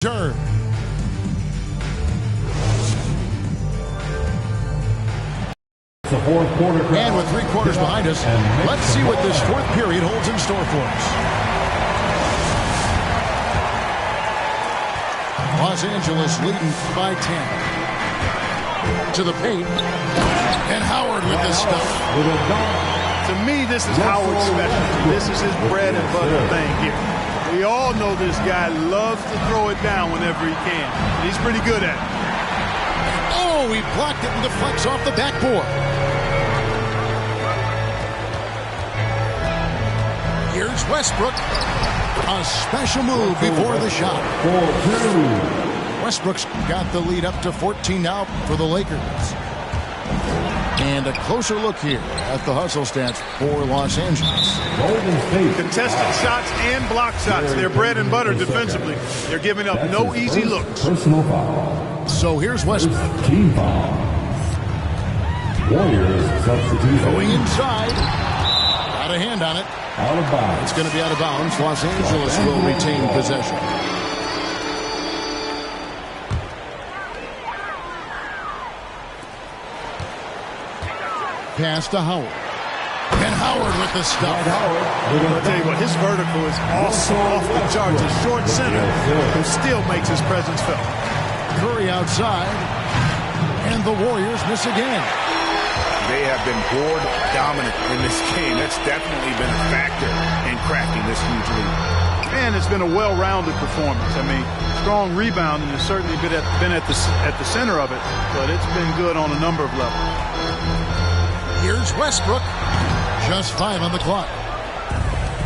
Turn. The fourth quarter. And with 3 quarters behind us, let's see what this fourth period holds in store for us. Los Angeles leading by 10. To the paint. And Howard with this stuff. To me, this is Howard's specialty. This is his bread and butter thing here. We all know this guy loves to throw it down whenever he can. And he's pretty good at it. Oh, he blocked it and deflects off the backboard. Here's Westbrook. A special move before the shot. Westbrook's got the lead up to 14 now for the Lakers. And a closer look here at the hustle stats for Los Angeles. Contested shots and block shots. They're bread and butter defensively. They're giving up no easy looks. Personal foul. So here's Westbrook. Team foul. Warriors substitute. Going inside. Got a hand on it. Out of bounds. It's going to be out of bounds. Los Angeles will retain possession. Pass to Howard. And Howard with the stuff. I'll tell you what, his vertical is also off the charts. A short center who still makes his presence felt. Curry outside. And the Warriors miss again. They have been board dominant in this game. That's definitely been a factor in cracking this huge lead. And it's been a well-rounded performance. I mean, strong rebounding has certainly been at the center of it, but it's been good on a number of levels. Here's Westbrook. Just 5 on the clock.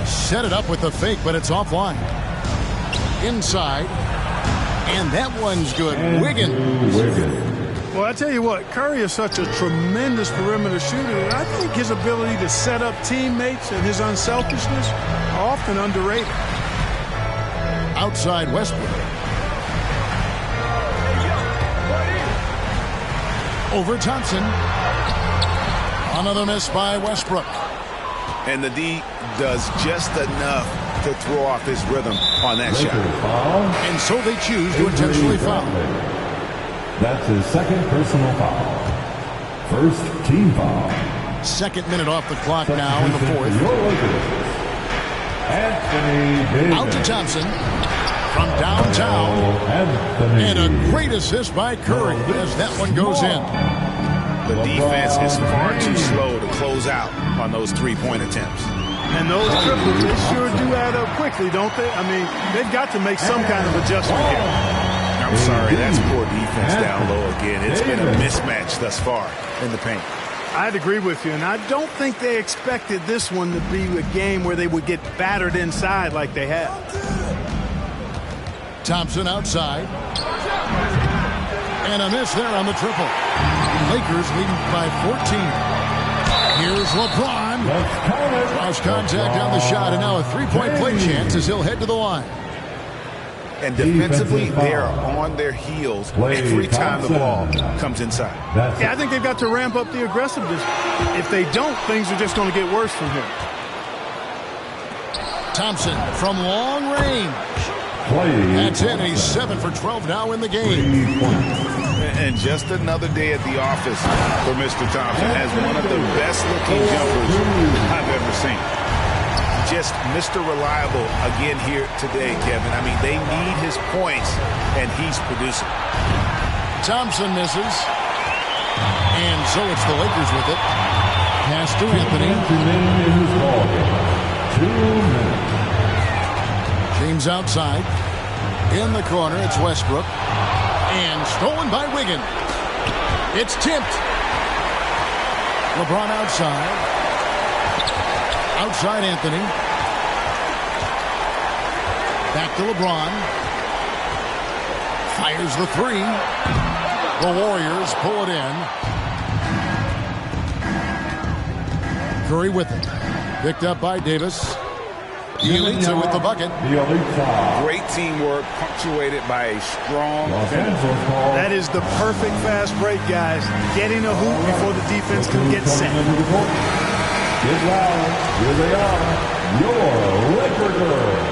Set it up with the fake, but it's offline. Inside. And that one's good. Wiggins. Well, I tell you what, Curry is such a tremendous perimeter shooter, and I think his ability to set up teammates and his unselfishness are often underrated. Outside Westbrook. Over Thompson. Another miss by Westbrook. And the D does just enough to throw off his rhythm on that shot. And so they choose to intentionally foul. That's his second personal foul. First team foul. Second minute off the clock now in the fourth. Anthony Davis. Out to Thompson from downtown. And a great assist by Curry as that one goes in. The defense is far too slow to close out on those three-point attempts. And those triples, they sure do add up quickly, don't they? I mean, they've got to make some kind of adjustment here. I'm sorry, that's poor defense down low again. It's been a mismatch thus far in the paint. I'd agree with you, and I don't think they expected this one to be a game where they would get battered inside like they have. Thompson outside. And a miss there on the triple. Lakers leading by 14. Here's LeBron. Cross contact on the shot, and now a three-point play chance as he'll head to the line. And defensively, they are on their heels every time the ball comes inside. Yeah, I think they've got to ramp up the aggressiveness. If they don't, things are just going to get worse from here. Thompson from long range. That's it. He's 7 for 12 now in the game. And just another day at the office for Mr. Thompson. Has one of the best-looking jumpers I've ever seen. Just Mr. Reliable again here today, Kevin. I mean, they need his points, and he's producing. Thompson misses. And so it's the Lakers with it. Pass to Anthony. 2 minutes. James outside. In the corner, it's Westbrook. And stolen by Wiggins. It's tipped. LeBron outside. Outside Anthony. Back to LeBron. Fires the three. The Warriors pull it in. Curry with it. Picked up by Davis. Bjelica with the bucket. Great teamwork, punctuated by a strong finish. That is the perfect fast break, guys. Getting a hoop before the defense can get set. Get loud. Here they are. Your Laker girls.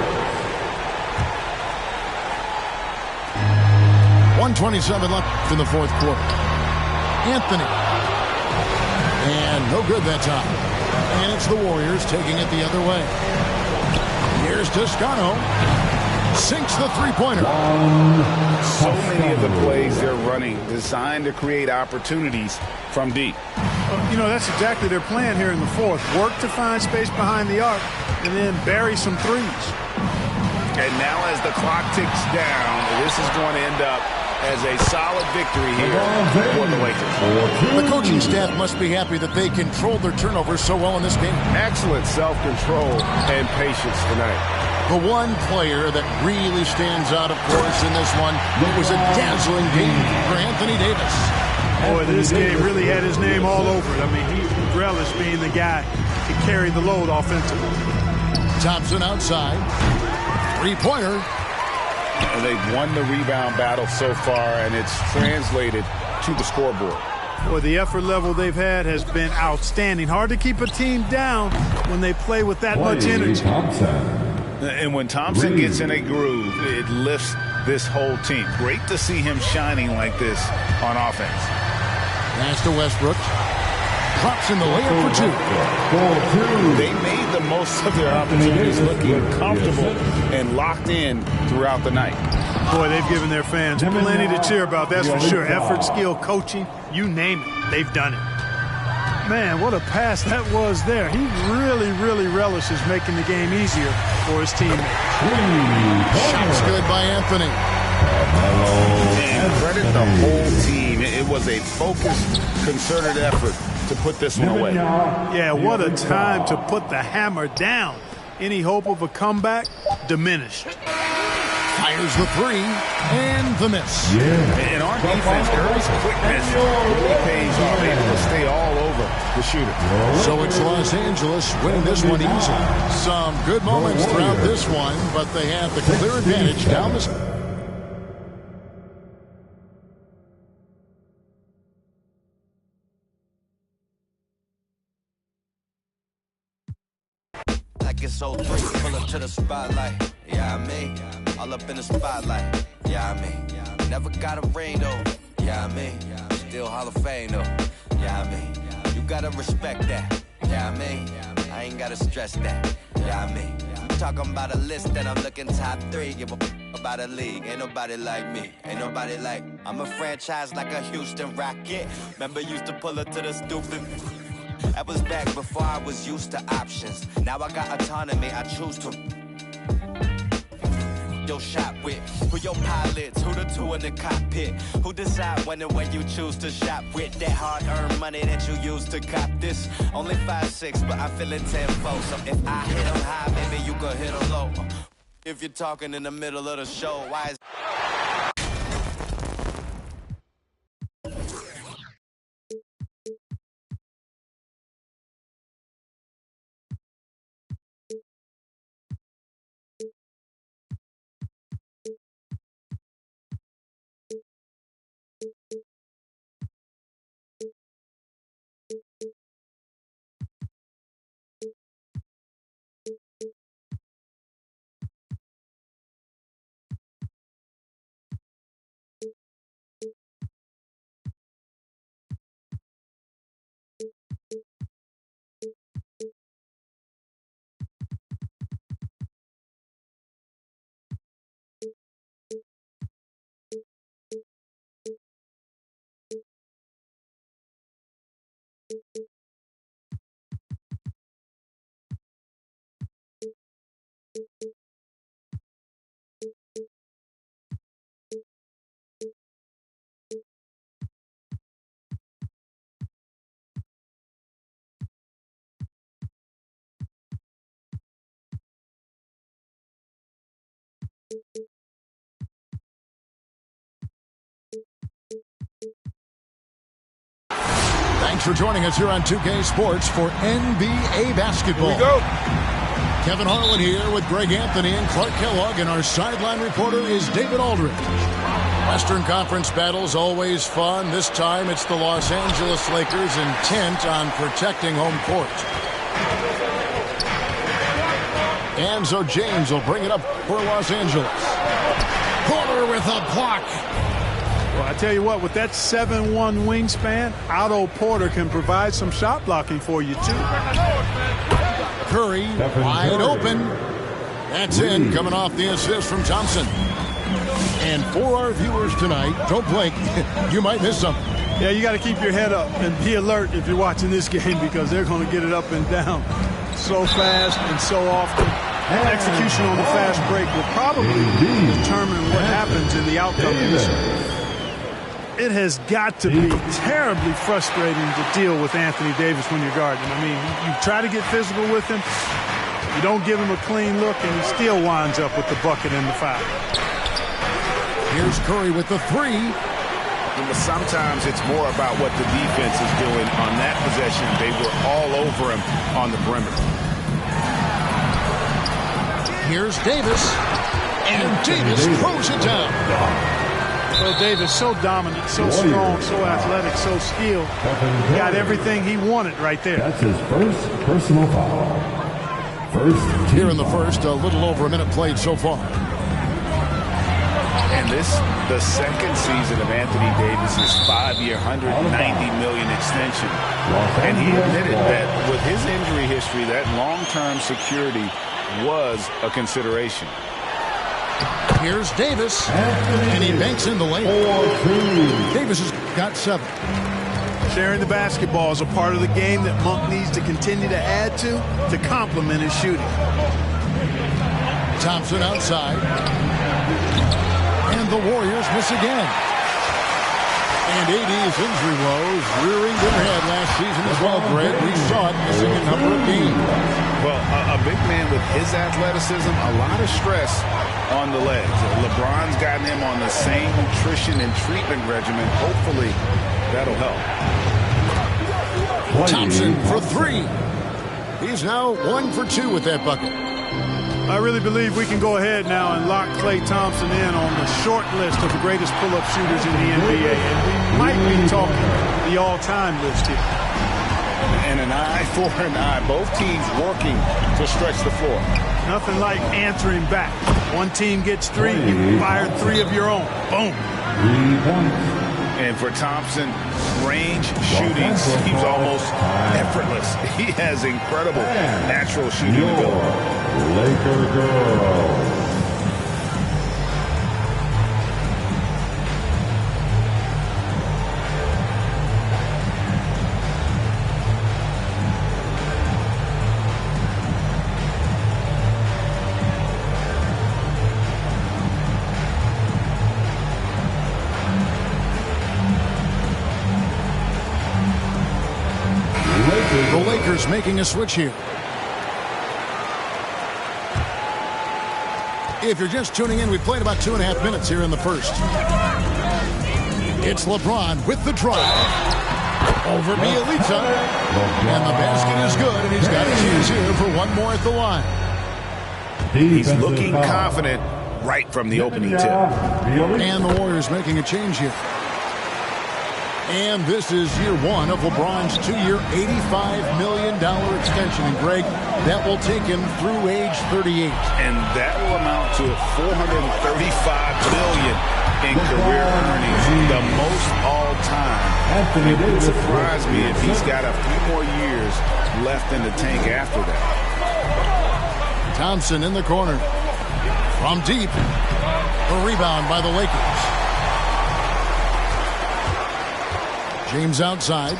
1:27 left in the fourth quarter. Anthony. And no good that time. And it's the Warriors taking it the other way. Here's Toscano. Sinks the three-pointer. So many of the plays they're running designed to create opportunities from deep. You know, that's exactly their plan here in the fourth. Work to find space behind the arc and then bury some threes. And now as the clock ticks down, this is going to end up as a solid victory here for the Lakers. The coaching staff must be happy that they controlled their turnovers so well in this game. Excellent self-control and patience tonight. The one player that really stands out, of course, in this one, it was a dazzling game for Anthony Davis. Boy, this game really had his name all over it. I mean, he relished being the guy to carry the load offensively. Thompson outside. Three-pointer. And they've won the rebound battle so far, and it's translated to the scoreboard. Boy, the effort level they've had has been outstanding. Hard to keep a team down when they play with that much energy. And when Thompson gets in a groove, it lifts this whole team. Great to see him shining like this on offense. Pass to Westbrook. Drops in the layup for two. They made the most of their opportunities, looking comfortable and locked in throughout the night. Boy, they've given their fans plenty to cheer about, that's for sure. Effort, skill, coaching, you name it, they've done it. Man, what a pass that was there. He really, really relishes making the game easier for his teammates. Shots good by Anthony. And credit the whole team. It was a focused, concerted effort to put this one away. Yeah, what a time to put the hammer down. Any hope of a comeback diminished. Fires the three and the miss. And on defense, Curry's quickness really pays off, able to stay all over the shooter. So it's Los Angeles winning this one easy. Some good moments throughout this one, but they have the clear advantage down the... It's so free, pull up to the spotlight. Yeah, I mean, all up in the spotlight. Yeah, I mean, never got a ring though. Yeah, I mean, still Hall of Fame though. Yeah, I mean, you gotta respect that. Yeah, I mean, I ain't gotta stress that. Yeah, I mean, I'm talking about a list and I'm looking top 3. Give a about a league, ain't nobody like me. Ain't nobody like. I'm a franchise like a Houston Rocket. Remember used to pull up to the stupid. That was back before I was used to options. Now I got autonomy, I choose to. Your shot with, who your pilots, who the two in the cockpit. Who decide when and when you choose to shop with that hard-earned money that you use to cop this. Only 5'6", but I'm feeling 10-4. So if I hit them high, maybe you could hit them low. If you're talking in the middle of the show, why is... Thanks for joining us here on 2K Sports for NBA basketball. Here we go. Kevin Harlan here with Greg Anthony and Clark Kellogg, and our sideline reporter is David Aldridge. Western Conference battles always fun. This time it's the Los Angeles Lakers intent on protecting home court. And so James will bring it up for Los Angeles. Porter with a block. Well, I tell you what, with that 7'1" wingspan, Otto Porter can provide some shot blocking for you, too. Curry wide open. That's in, coming off the assist from Thompson. And for our viewers tonight, don't blink. You might miss something. Yeah, you got to keep your head up and be alert if you're watching this game because they're going to get it up and down so fast and so often. Execution on the fast break will probably determine what happens in the outcome of this. It has got to be terribly frustrating to deal with Anthony Davis when you're guarding. I mean, you try to get physical with him, you don't give him a clean look, and he still winds up with the bucket and the foul. Here's Curry with the three. But sometimes it's more about what the defense is doing on that possession. They were all over him on the perimeter. Here's Davis. And Davis throws it down. So Davis, so dominant, so strong, so athletic, so skilled. Got everything he wanted right there. That's his first personal foul. Here in the first, a little over a minute played so far. And this, the second season of Anthony Davis's 5-year, $190 million extension. And he admitted that with his injury history, that long-term security was a consideration. Here's Davis, and he banks in the lane. Davis has got 7. Sharing the basketball is a part of the game that Monk needs to continue to add to complement his shooting. Thompson outside. And the Warriors miss again. And AD's injury woes rearing their head last season as well, Greg. We saw it missing a number of games. Well, a big man with his athleticism, a lot of stress on the legs. LeBron's gotten him on the same nutrition and treatment regimen. Hopefully, that'll help. Thompson for 3. He's now 1 for 2 with that bucket. I really believe we can go ahead now and lock Klay Thompson in on the short list of the greatest pull-up shooters in the NBA. And we might be talking the all-time list here. And an eye for an eye. Both teams working to stretch the floor. Nothing like answering back. One team gets 3, you fire 3 of your own. Boom. 3 points. And for Thompson, range shooting seems almost effortless. He has incredible natural shooting ability. Laker girls. The Lakers making a switch here. If you're just tuning in, we played about 2.5 minutes here in the first. It's LeBron with the drive. Over Bielitsa. And the basket is good, and he's got a chance here for one more at the line. He's looking confident right from the opening tip. And the Warriors making a change here. And this is year 1 of LeBron's 2-year, $85 million extension. And, Greg, that will take him through age 38. And that will amount to $435 million in career earnings, the most all-time. It would surprise me if he's got a few more years left in the tank after that. Thompson in the corner. From deep. A rebound by the Lakers. James outside.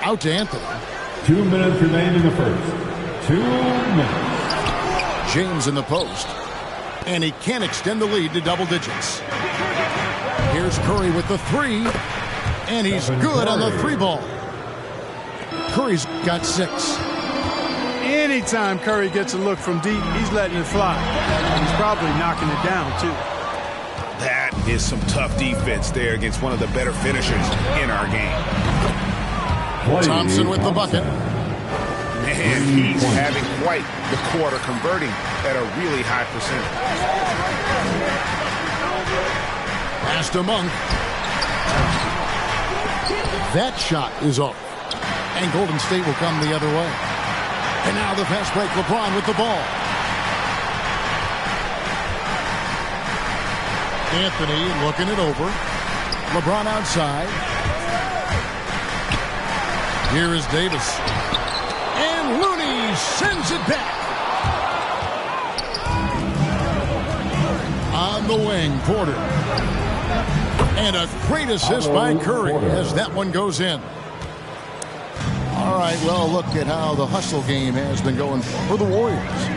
Out to Anthony. 2 minutes remain in the first. 2 minutes. James in the post. And he can't extend the lead to double digits. Here's Curry with the 3. And he's good on the 3 ball. Curry's got 6. Anytime Curry gets a look from deep, he's letting it fly. He's probably knocking it down, too. That is some tough defense there against one of the better finishers in our game. Thompson with the bucket. And he's having quite the quarter, converting at a really high percentage. Pass to Monk. That shot is off. And Golden State will come the other way. And now the fast break, LeBron with the ball. Anthony looking it over. LeBron outside. Here is Davis. And Looney sends it back. On the wing, Porter. And a great assist by Curry as that one goes in. All right, well, look at how the hustle game has been going for the Warriors.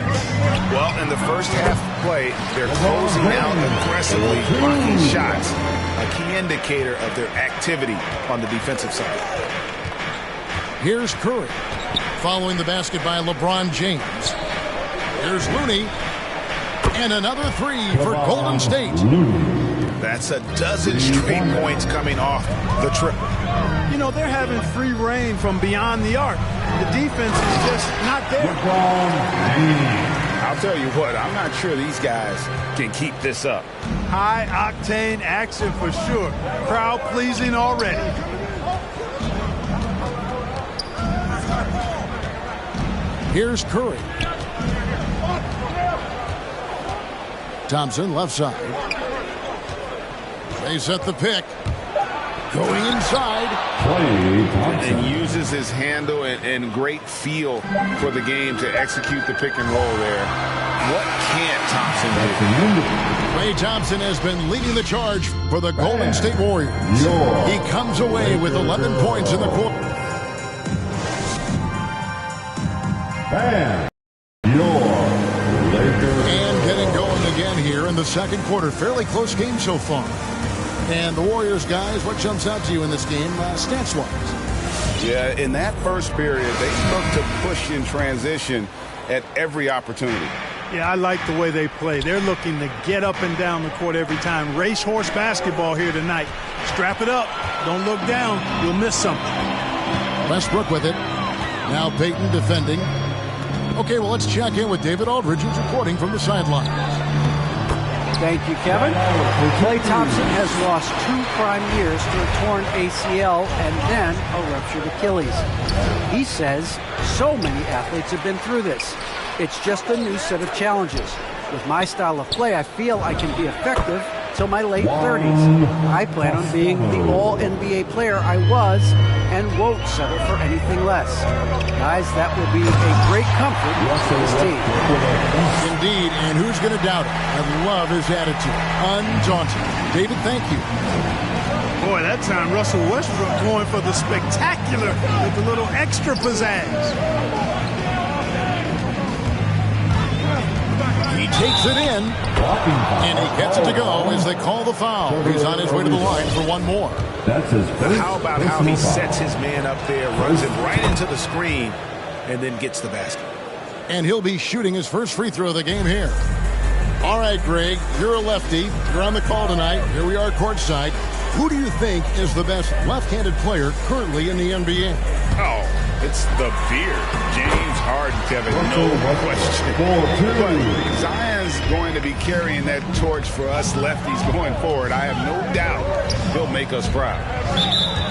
Well, in the first half of play, they're closing out aggressively, blocking shots, a key indicator of their activity on the defensive side. Here's Curry, following the basket by LeBron James. Here's Looney, and another three for Golden State. That's a dozen straight points coming off the triple. You know, they're having free reign from beyond the arc. The defense is just not there. I'll tell you what, I'm not sure these guys can keep this up. High-octane action for sure. Crowd-pleasing already. Here's Curry. Thompson, left side. They set the pick. Going inside. And uses his handle and great feel for the game to execute the pick and roll there. What can't Thompson do? Klay Thompson has been leading the charge for the Golden State Warriors. He comes away with 11 points in the quarter. And getting going again here in the second quarter. Fairly close game so far. And the Warriors, guys, what jumps out to you in this game, stats-wise? Yeah, in that first period, they look to push in transition at every opportunity. Yeah, I like the way they play. They're looking to get up and down the court every time. Racehorse basketball here tonight. Strap it up. Don't look down. You'll miss something. Westbrook with it. Now Payton defending. Okay, well, let's check in with David Aldridge, who's reporting from the sidelines. Thank you, Kevin. Klay Thompson has lost 2 prime years to a torn ACL and then a ruptured Achilles. He says so many athletes have been through this. It's just a new set of challenges. With my style of play, I feel I can be effective till my late 30s. I plan on being the all-NBA player I was and won't settle for anything less. Guys, that will be a great comfort to this team. Indeed, and who's going to doubt it? I love his attitude. Undaunted. David, thank you. Boy, that time Russell Westbrook going for the spectacular with a little extra pizzazz. He takes it in, and he gets it to go as they call the foul. He's on his way to the line for one more. That's his first. How about how he sets his man up there, runs it right into the screen, and then gets the basket. And he'll be shooting his first free throw of the game here. All right, Greg, you're a lefty. You're on the call tonight. Here we are courtside. Who do you think is the best left-handed player currently in the NBA? Oh, it's the beard. James Harden, Kevin, no question. But Zion's going to be carrying that torch for us lefties going forward. I have no doubt he'll make us proud.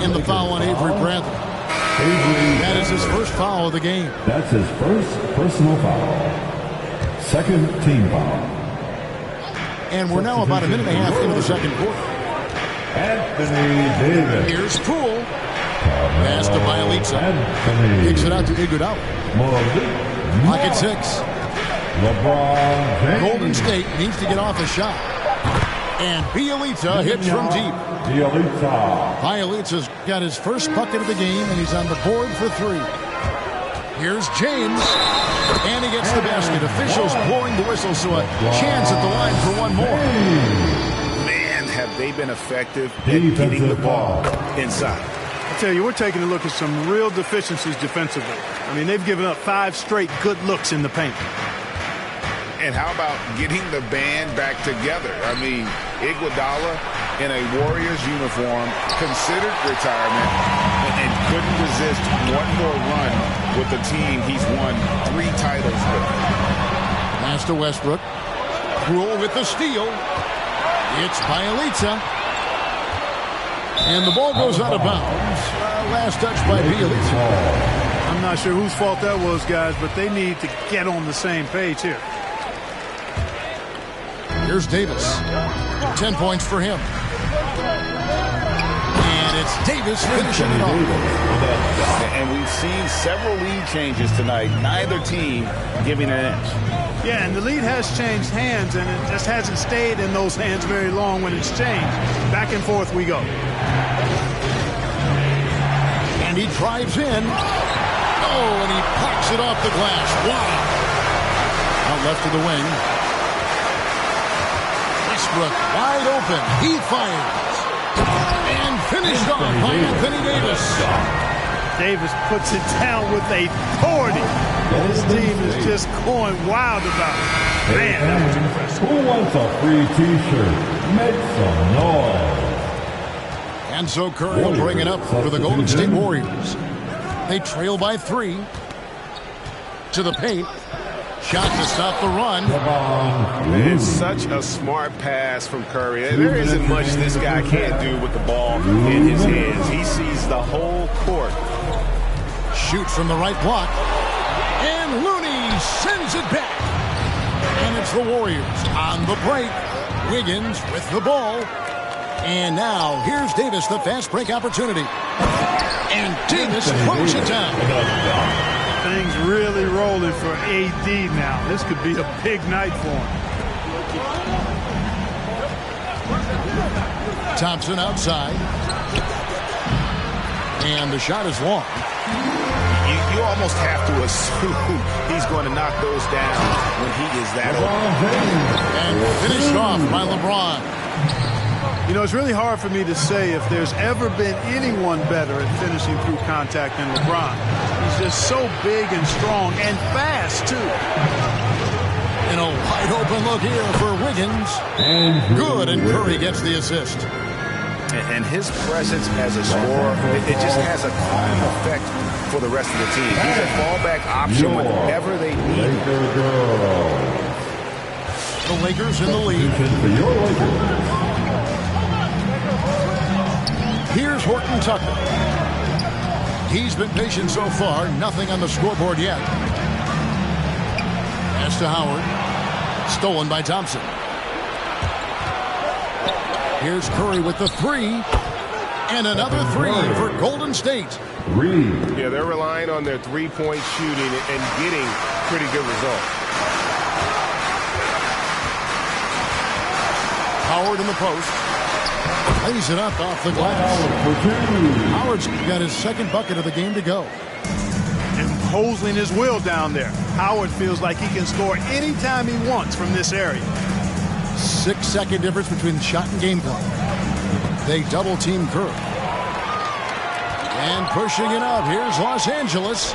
In the foul on Avery Bradley. That is his first foul of the game. That's his first personal foul. Second team foul. And we're now about a minute and a half into the second quarter. Anthony Davis. Here's Poole. Pass to Bielitsa. Kicks it out to Iguodala. Pocket 6. LeBron James. Golden State needs to get off a shot. And Bielitsa hits from deep. Bielitsa's got his first bucket of the game, and he's on the board for 3. Here's James. And he gets the basket. Officials blowing the whistle, so a chance at the line for one more. Man, have they been effective at getting the ball inside. I tell you, we're taking a look at some real deficiencies defensively. I mean, they've given up 5 straight good looks in the paint. And how about getting the band back together? I mean, Iguodala in a Warriors uniform, considered retirement, and couldn't resist one more run with the team he's won 3 titles with. Pass to Westbrook. Poole with the steal. It's Bielitsa. And the ball goes out of bounds. Last touch by Bielitsa. I'm not sure whose fault that was, guys, but they need to get on the same page here. Here's Davis. 10 points for him. And it's Davis finishing it off. And we've seen several lead changes tonight. Neither team giving an inch. Yeah, and the lead has changed hands, and it just hasn't stayed in those hands very long when it's changed. Back and forth we go. And he drives in. Oh, and he parks it off the glass. Wow. Out left to the wing. Westbrook wide open. He fires. And finished off by Anthony Davis. Davis puts it down with authority. This team is just going wild about it. Man, that was impressive. Who wants a free T-shirt? Make some noise. And so Curry will bring it up for the Golden State Warriors. They trail by 3. To the paint. Shot to stop the run. It's such a smart pass from Curry. There isn't much this guy can't do with the ball in his hands. He sees the whole court. Shoots from the right block. And Looney sends it back. And it's the Warriors on the break. Wiggins with the ball. And now here's Davis, the fast break opportunity. And Davis throws it down. Things really rolling for AD now. This could be a big night for him. Thompson outside. And the shot is long. You almost have to assume he's going to knock those down when he is that open. And finished off by LeBron. You know, it's really hard for me to say if there's ever been anyone better at finishing through contact than LeBron. He's just so big and strong and fast, too. And a wide open look here for Wiggins. Good, and Curry gets the assist. And his presence as a scorer, it just has a calming effect for the rest of the team. He's a fallback option whenever they need him. The Lakers in the lead. Here's Horton Tucker. He's been patient so far. Nothing on the scoreboard yet. Pass to Howard. Stolen by Thompson. Here's Curry with the 3. And another 3 for Golden State. Yeah, they're relying on their three-point shooting and getting pretty good results. Howard in the post. Lays it up off the glass. Howard's got his second bucket of the game to go. Imposing his will down there. Howard feels like he can score anytime he wants from this area. 6-second difference between shot and game plan. They double team Curry. And pushing it up. Here's Los Angeles.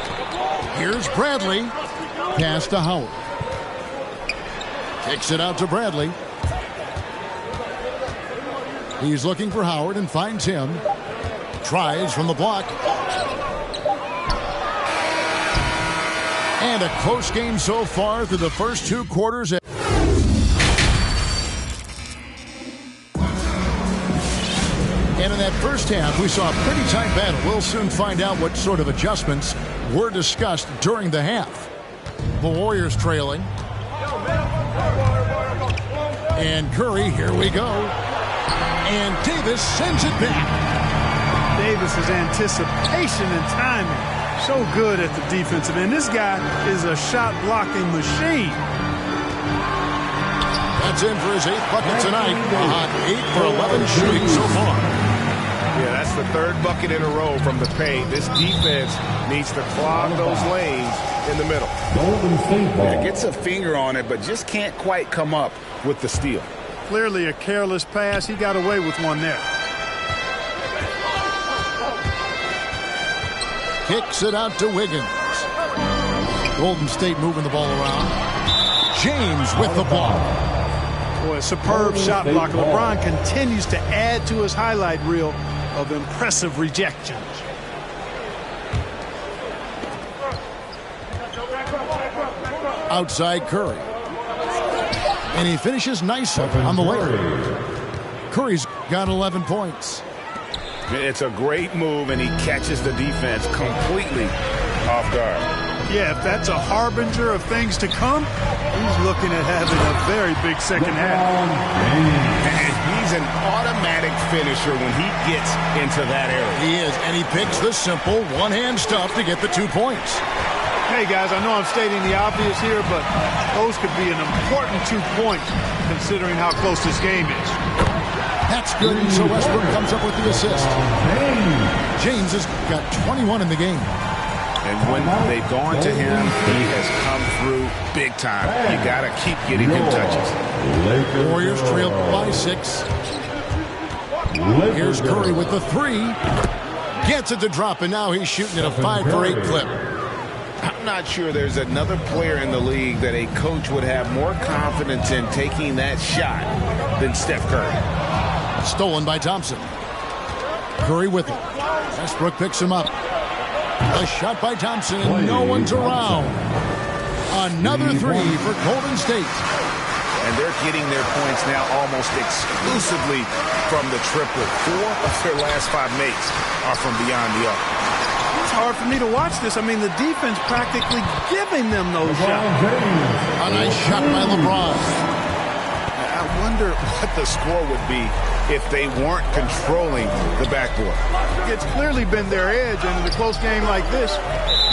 Here's Bradley. Pass to Howard. Kicks it out to Bradley. He's looking for Howard and finds him. Tries from the block. And a close game so far through the first 2 quarters. And in that first half, we saw a pretty tight battle. We'll soon find out what sort of adjustments were discussed during the half. The Warriors trailing. And Curry, here we go. And Davis sends it back. Davis's anticipation and timing. So good at the defensive end. This guy is a shot-blocking machine. That's in for his 8th bucket tonight. A hot 8 for 11 shooting so far. Yeah, that's the 3rd bucket in a row from the paint. This defense needs to clog those lanes in the middle. Yeah, gets a finger on it, but just can't quite come up with the steal. Clearly a careless pass. He got away with one there. Kicks it out to Wiggins. Golden State moving the ball around. James with the ball. Boy, a superb shot block. LeBron continues to add to his highlight reel of impressive rejections. Outside Curry. And he finishes nicely on the layup. Curry's got 11 points. It's a great move, and he catches the defense completely off guard. Yeah, if that's a harbinger of things to come, he's looking at having a very big second half. And he's an automatic finisher when he gets into that area. He is, and he picks the simple one-hand stuff to get the 2 points. Hey, guys, I know I'm stating the obvious here, but those could be an important 2 points considering how close this game is. That's good, so Westbrook comes up with the assist. James has got 21 in the game. And when they've gone to him, he has come through big time. You got to keep getting him touches. Warriors trail by 6. Here's Curry with the 3. Gets it to drop, and now he's shooting at a 5-for-8 clip. I'm not sure there's another player in the league that a coach would have more confidence in taking that shot than Steph Curry. Stolen by Thompson. Curry with it. Westbrook picks him up. A shot by Thompson, and no one's around. Another 3 for Golden State. And they're getting their points now almost exclusively from the triple. 4 of their last 5 makes are from beyond the arc. It's hard for me to watch this. I mean, the defense practically giving them those shots. A nice shot by LeBron. I wonder what the score would be if they weren't controlling the backboard. It's clearly been their edge, and in a close game like this,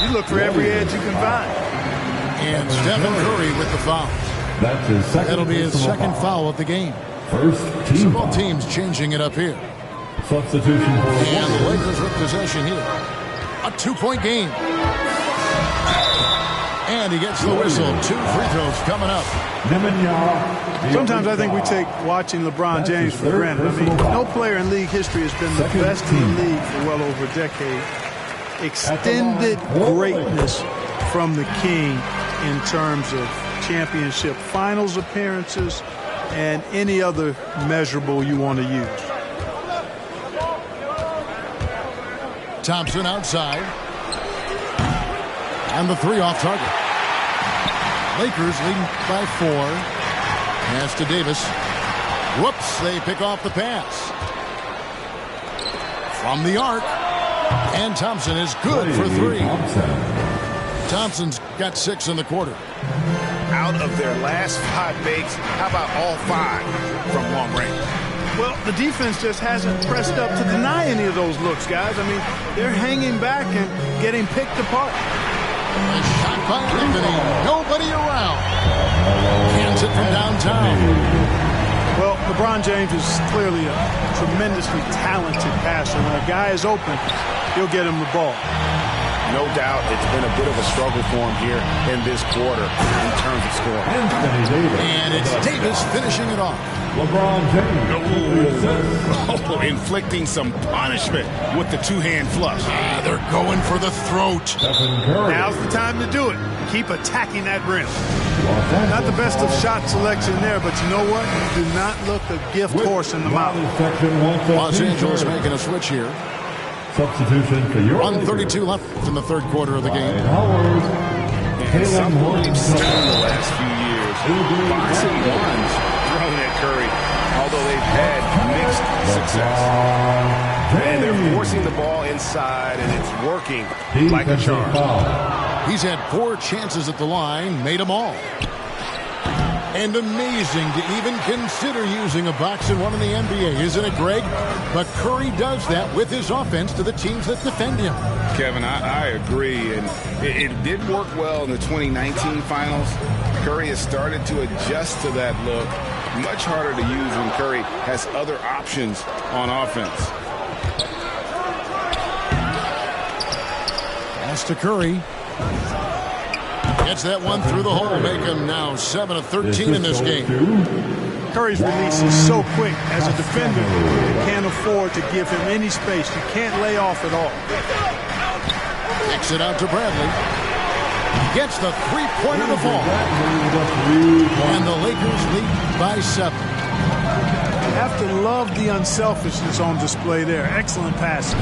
you look for every edge you can find. And Stephen Curry with the foul. That's his second. That'll be his second foul of the game. First team. So both teams changing it up here. Substitution for And the Lakers with possession here. A 2-point game. And he gets the whistle. 2 free throws coming up. Sometimes I think we take watching LeBron James for granted. I mean, no player in league history has been the best in the league for well over a decade. Extended greatness from the King in terms of championship finals appearances and any other measurable you want to use. Thompson outside. And the 3 off target. Lakers leading by 4. Pass to Davis. Whoops, they pick off the pass. From the arc. And Thompson is good for 3. Thompson's got 6 in the quarter. Out of their last 5 makes, how about all 5 from long range? Well, the defense just hasn't pressed up to deny any of those looks, guys. I mean, they're hanging back and getting picked apart. A shot by Anthony. Nobody around. Cans it from downtown. Well, LeBron James is clearly a tremendously talented passer. When a guy is open, he'll get him the ball. No doubt it's been a bit of a struggle for him here in this quarter in terms of scoring. And it's Davis finishing it off. LeBron James. Oh, inflicting some punishment with the 2-hand flush. They're going for the throat. Now's the time to do it. Keep attacking that rim. Not the best of shot selection there, but you know what? Do not look a gift horse in the mouth. Los Angeles making a switch here. Substitution for your 1:32 left in the 3rd quarter of the game. And something we've seen in the last few years. Boxing ones thrown at Curry, although they've had mixed success. And they're forcing the ball inside, and it's working like a charm. He's had 4 chances at the line, made them all. And amazing to even consider using a box and one in the NBA, isn't it, Greg? But Curry does that with his offense to the teams that defend him. Kevin, I agree. And it did work well in the 2019 finals. Curry has started to adjust to that look. Much harder to use when Curry has other options on offense. Pass to Curry. Gets that one through the hole, make him now 7 of 13 in this game. Curry's release is so quick. As a defender, you can't afford to give him any space. You can't lay off at all. Kicks it out to Bradley. Gets the 3-pointer to fall. And the Lakers lead by 7. You have to love the unselfishness on display there. Excellent passing.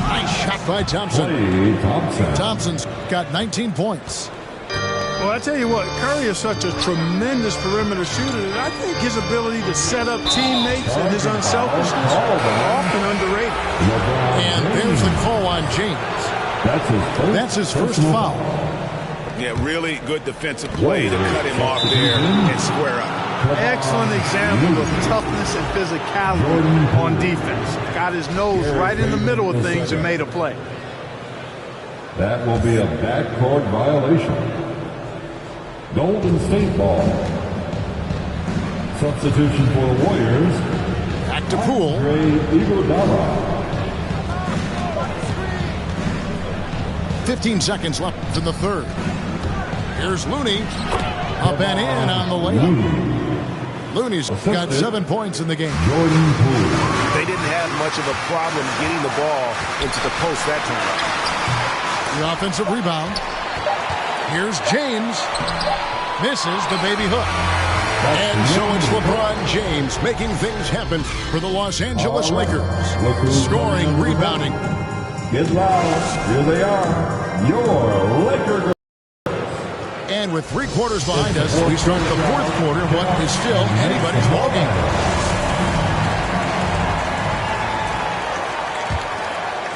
Nice shot by Thompson. Thompson's got 19 points. Well, I tell you what, Curry is such a tremendous perimeter shooter that I think his ability to set up teammates and his unselfishness are often underrated. And there's the call on James. That's his first foul. Yeah, really good defensive play to cut him off there and square up. Excellent example of toughness and physicality on defense. Got his nose right in the middle of things and made a play. That will be a backcourt violation. Golden State ball. Substitution for the Warriors. Back to Poole. Iguodala. 15 seconds left in the third. Here's Looney. Up and in on the layup. Looney's got 7 points in the game. Jordan Poole. They didn't have much of a problem getting the ball into the post that time. The offensive rebound. Here's James. Misses the baby hook. And so it's LeBron James making things happen for the Los Angeles Lakers. Scoring, rebounding. Get loud. Here they are. Your Lakers. And with 3 quarters behind us, we start the fourth quarter, what is still anybody's ballgame.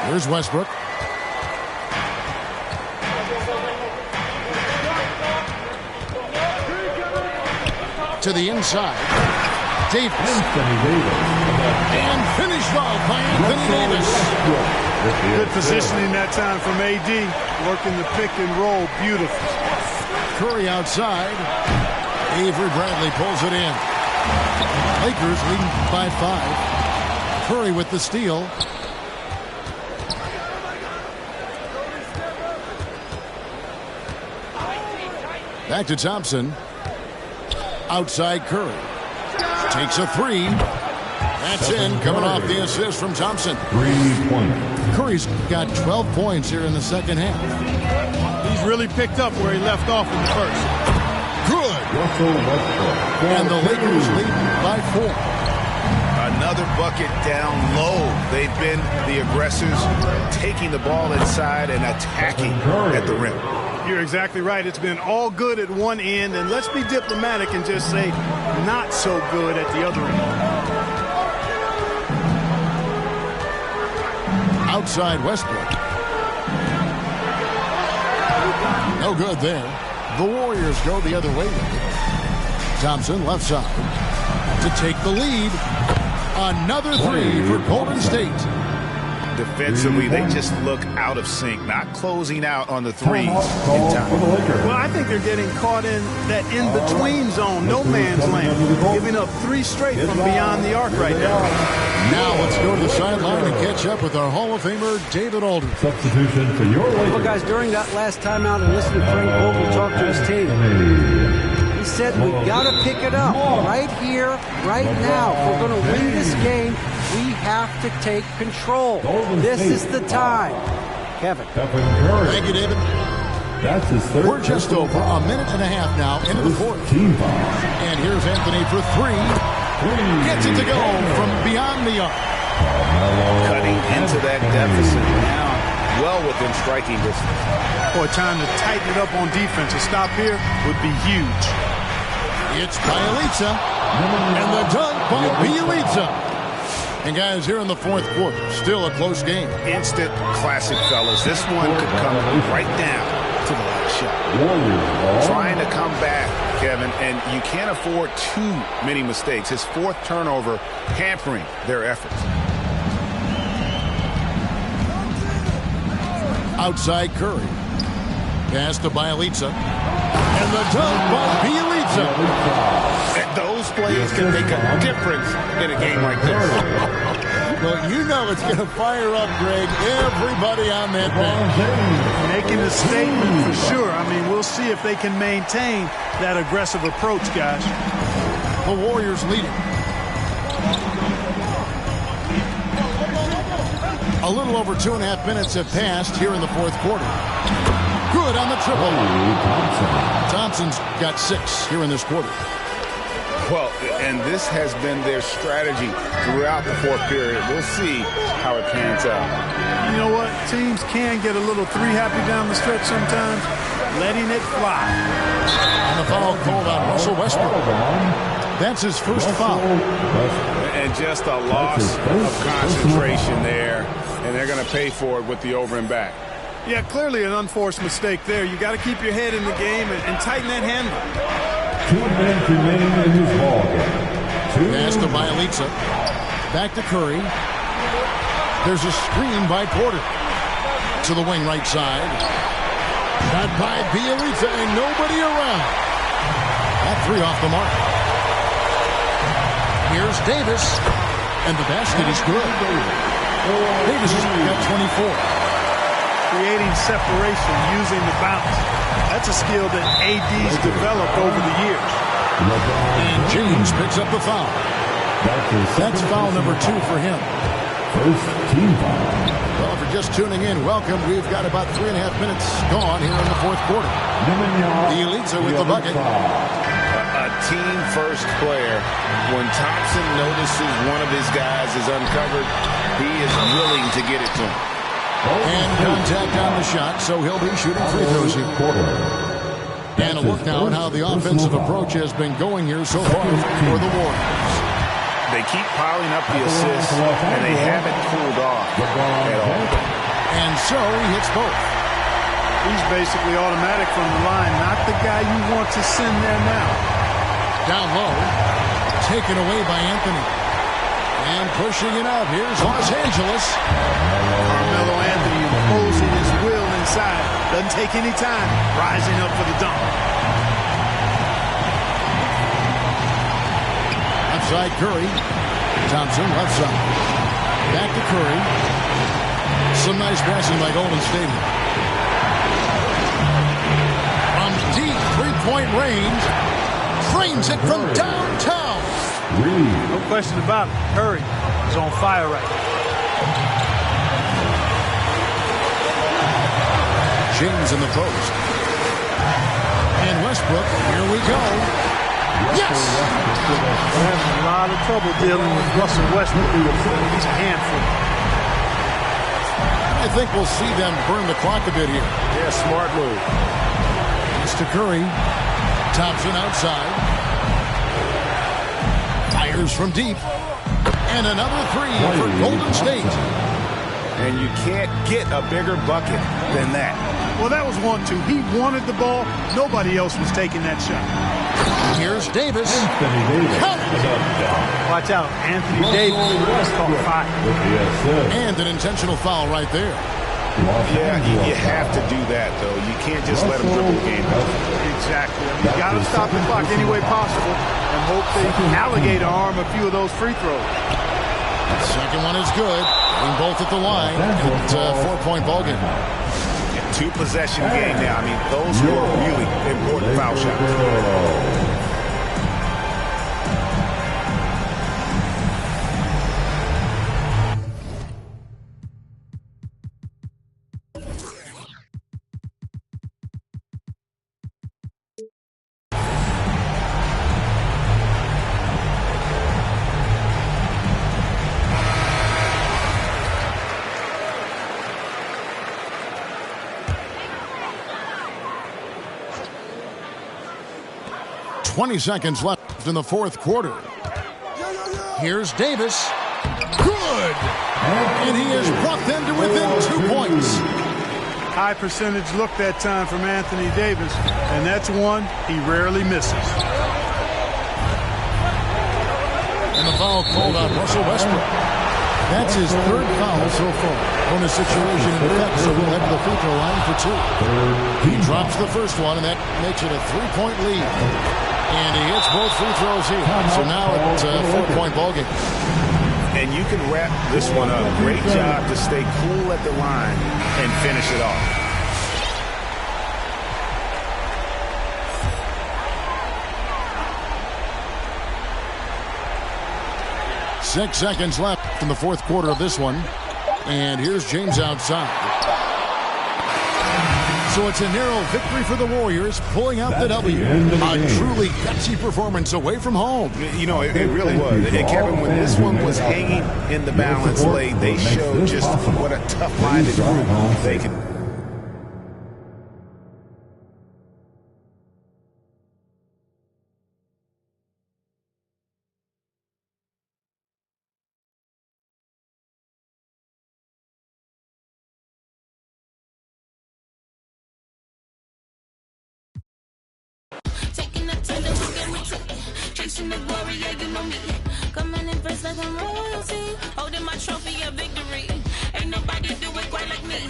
Here's Westbrook. To the inside. Davis. And finished off by Anthony Davis. Good positioning that time from AD. Working the pick and roll. Beautiful. Curry outside. Avery Bradley pulls it in. Lakers leading by 5. Curry with the steal. Back to Thompson. Outside Curry. Takes a 3. That's in, coming off the assist from Thompson. 3-point. Curry's got 12 points here in the second half. He's really picked up where he left off in the first. Good. And the Lakers lead by 4. Another bucket down low. They've been the aggressors, taking the ball inside and attacking at the rim. You're exactly right. It's been all good at one end, and let's be diplomatic and just say not so good at the other end. Outside Westbrook. No good there. The Warriors go the other way. Thompson left side to take the lead. Another 3 for Golden State. Defensively, they just look out of sync, not closing out on the threes in time. Well, I think they're getting caught in that in-between zone, no man's land, giving up 3 straight from beyond the arc right now. Now let's go to the sideline and catch up with our Hall of Famer, David Aldridge. Substitution for your Lakers. Well, guys, during that last timeout and listening to Frank Vogel talk to his team, he said we got to pick it up right here, right now. If we're going to win this game, we have to take control. This is the time. Kevin. Thank you, David. That's his third. We're just over a minute and a half now into the fourth. Team foul. And here's Anthony for 3. Gets it to go from beyond the arc. Cutting into that deficit now, well within striking distance. Boy, time to tighten it up on defense. A stop here would be huge. It's Bjelica. And the dunk by Bjelica. And guys, here in the fourth quarter, still a close game. Instant classic, fellas. This one could come right down to the last shot. Trying to come back, Kevin, and you can't afford too many mistakes. His 4th turnover hampering their efforts. Outside Curry. Pass to Bjelica. And the dunk by Bjelica. And those plays can make a difference in a game like this. Well, you know it's going to fire up, Greg, everybody on that bench. Making a statement for sure. I mean, we'll see if they can maintain that aggressive approach, guys. The Warriors leading. A little over 2.5 minutes have passed here in the fourth quarter. Good on the triple. Thompson's got 6 here in this quarter. Well, and this has been their strategy throughout the fourth period. We'll see how it pans out. You know what? Teams can get a little 3-happy down the stretch sometimes. Letting it fly. And the foul called on Russell Westbrook. That's his first foul. And just a loss of concentration there. And they're going to pay for it with the over and back. Yeah, clearly an unforced mistake there. You got to keep your head in the game and tighten that handle. 2 minutes remaining in this ball game. Pass to Bielitsa. Back to Curry. There's a screen by Porter. To the wing right side. Shot by Bielitsa and nobody around. That three off the mark. Here's Davis. And the basket is good. Davis has got 24. Creating separation using the bounce. That's a skill that AD's developed over the years. And James picks up the foul. That's foul number 2 for him. First team foul. Well, if you're just tuning in, welcome. We've got about 3.5 minutes gone here in the fourth quarter. The Elites are with the bucket. A team-first player. When Thompson notices one of his guys is uncovered, he is willing to get it to him. And contact on the shot, so he'll be shooting free throws here. And a look now at how the offensive approach has been going here so far for the Warriors. They keep piling up the assists, and they haven't cooled off at all. And so he hits both. He's basically automatic from the line, not the guy you want to send there now. Down low, taken away by Anthony. And pushing it up, here's Los Angeles. Carmelo Anthony imposing his will inside. Doesn't take any time, rising up for the dunk. Outside Curry. Thompson left side. Back to Curry. Some nice passing by Golden State. From deep three-point range. Frames it from downtown. No question about it. Curry is on fire right now. James in the post. And Westbrook, here we go. Yes! We're having a lot of trouble dealing with Russell Westbrook. He's a handful. I think we'll see them burn the clock a bit here. Yeah, smart move. Mr. Curry. Thompson outside. Fires from deep. And another three for Golden State. And you can't get a bigger bucket than that. Well, that was 1-2. He wanted the ball. Nobody else was taking that shot. Here's Davis. Watch out. Anthony Davis just caught fire. And an intentional foul right there. Yeah, you have to do that, though. You can't just let them dribble the game out. Exactly. You got to stop the clock any way possible and hope they alligator arm a few of those free throws. Second one is good. Being both at the line. It's a 4-point ball game. Two-possession game now. I mean, those were really important foul shots. .20 seconds left in the fourth quarter. Here's Davis. Good! And he has brought them to within 2 points. High percentage look that time from Anthony Davis, and that's one he rarely misses. And the foul called on Russell Westbrook. That's his third foul so far. Bonus situation in effect, so he'll head to the free throw line for 2. He drops the first one, and that makes it a 3-point lead. And he hits both free throws here. So now it's a 4-point ball game. And you can wrap this one up. Great job to stay cool at the line and finish it off. Six seconds left in the fourth quarter of this one. And here's James outside. So it's a narrow victory for the Warriors, pulling out the W. A truly gutsy performance away from home. You know, it really was. And Kevin, when this one was hanging in the balance late, they showed just what a tough-minded group they can loyalty. Chasing the glory, yeah, you know me. Coming in first like I'm royalty. Holding my trophy of victory. Ain't nobody do it quite like me.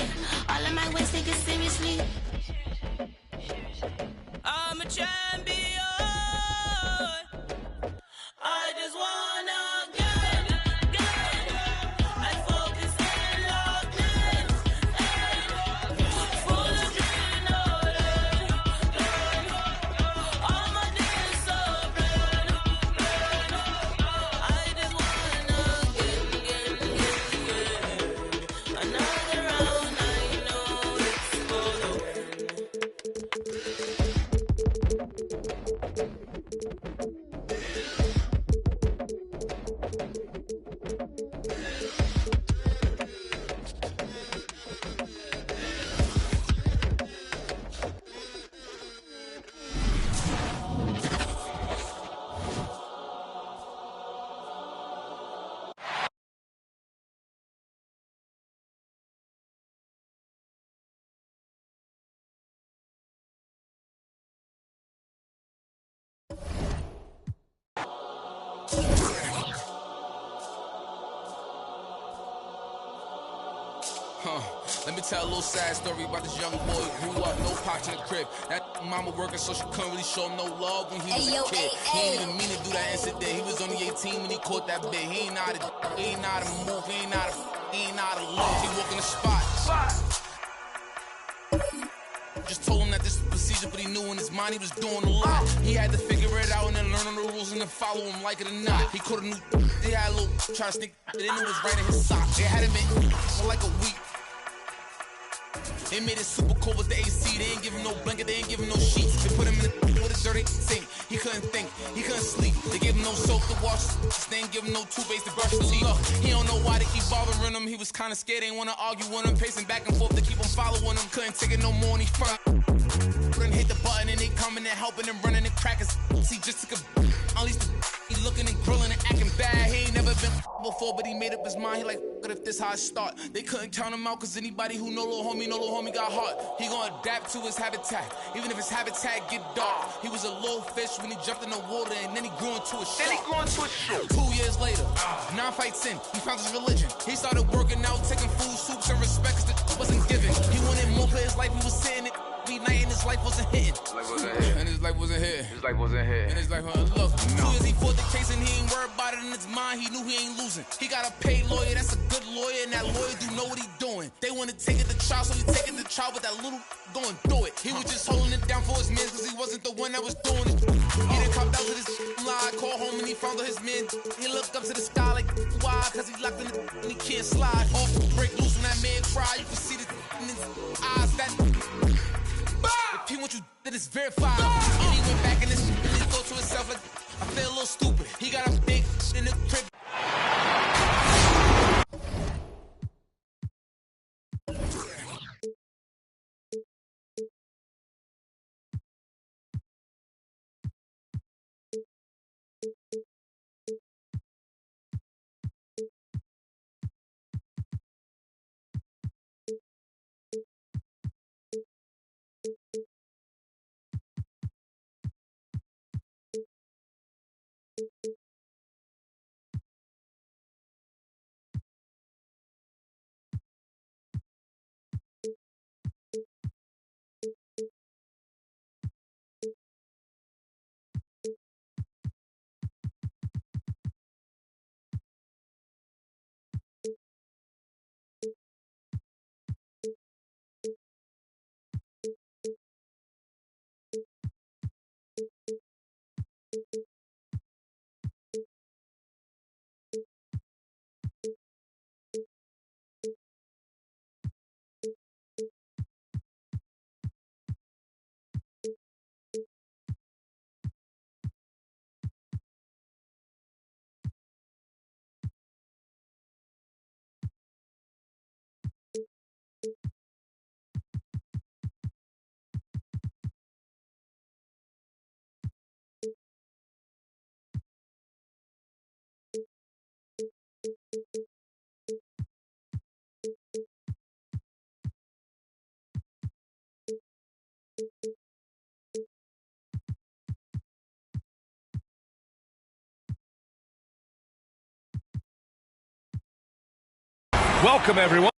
All of my ways take it seriously. I'm a champion. I just wanna get I focus and locked in. Full of adrenaline. All my days so red. I just wanna get another round. I know it's for the Let me tell a little sad story about this young boy who grew up, no pops in the crib. That mama working, so she couldn't really show him no love when he was a kid. He ain't even mean to do that incident. He was only 18 when he caught that bit. He ain't know how to move, he ain't know how to live. He walk in the spot. Just told him that this was procedure, but he knew in his mind he was doing a lot. He had to figure it out and then learn on the rules and then follow him like it or not. He caught a new, they had a little, try to sneak, they knew it was right in his sock. They had him in for like a week. They made it super cold with the AC. They ain't give him no blanket, they ain't give him no sheets. They put him in the with a dirty sink. He couldn't think, he couldn't sleep. They gave him no soap to wash. They ain't give him no toothpaste to brush his teeth. Look, he don't know why they keep bothering him. He was kinda scared, ain't wanna argue with him. Pacing back and forth to keep him following him. Couldn't take it no more and he front. Couldn't hit the button and they coming and helping and running and cracking. He just took a unleashed the he looking and grilling and acting bad. He ain't never been before, but he made up his mind. He like, if this how I start. They couldn't count him out, cause anybody who know little homie got heart. He gonna adapt to his habitat, even if his habitat get dark. He was a little fish when he jumped in the water, and then he grew into a shark. 2 years later, 9 fights in, he found his religion. He started working out, taking food, soups, and respect, cause the wasn't given. He wanted more for his life, he was sitting it. Night and his life wasn't hitting. And his life wasn't hitting. And his life wasn't look. 2 years he fought the case and he ain't worried about it in his mind. He knew he ain't losing. He got a paid lawyer, that's a good lawyer, and that lawyer do know what he doing. They want to take it to trial, so he take it to trial, but that little going through it. He was just holding it down for his man, cause he wasn't the one that was doing it. He done copped out to this lie, called home and he found out his man. He looked up to the sky like, why? Cause he locked in the and he can't slide. Off break loose when that man cry. You can see the in his eyes that. If he wants you, then it's verified. And he went back in this and he thought to himself like, I feel a little stupid. He got a big in the crib. Welcome, everyone.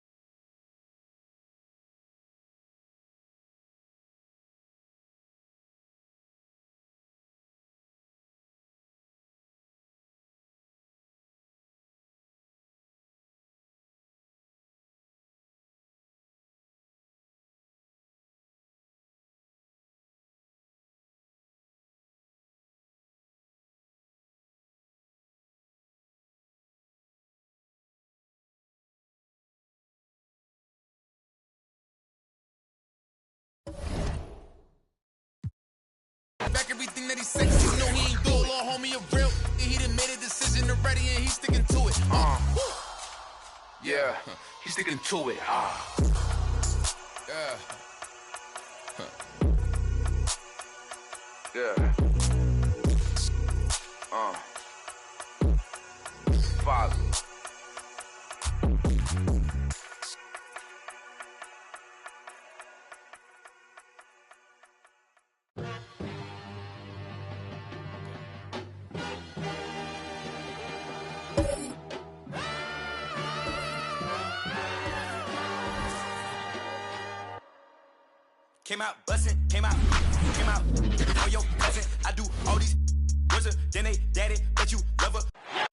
Back everything that he said, 'cause you know he ain't do it. Little homie a real, he done made a decision already and he's sticking to it. Yeah, he's sticking to it. Yeah. Yeah. Father. Came out bustin', came out on your cousin. I do all these wizards, then they daddy, but you love her.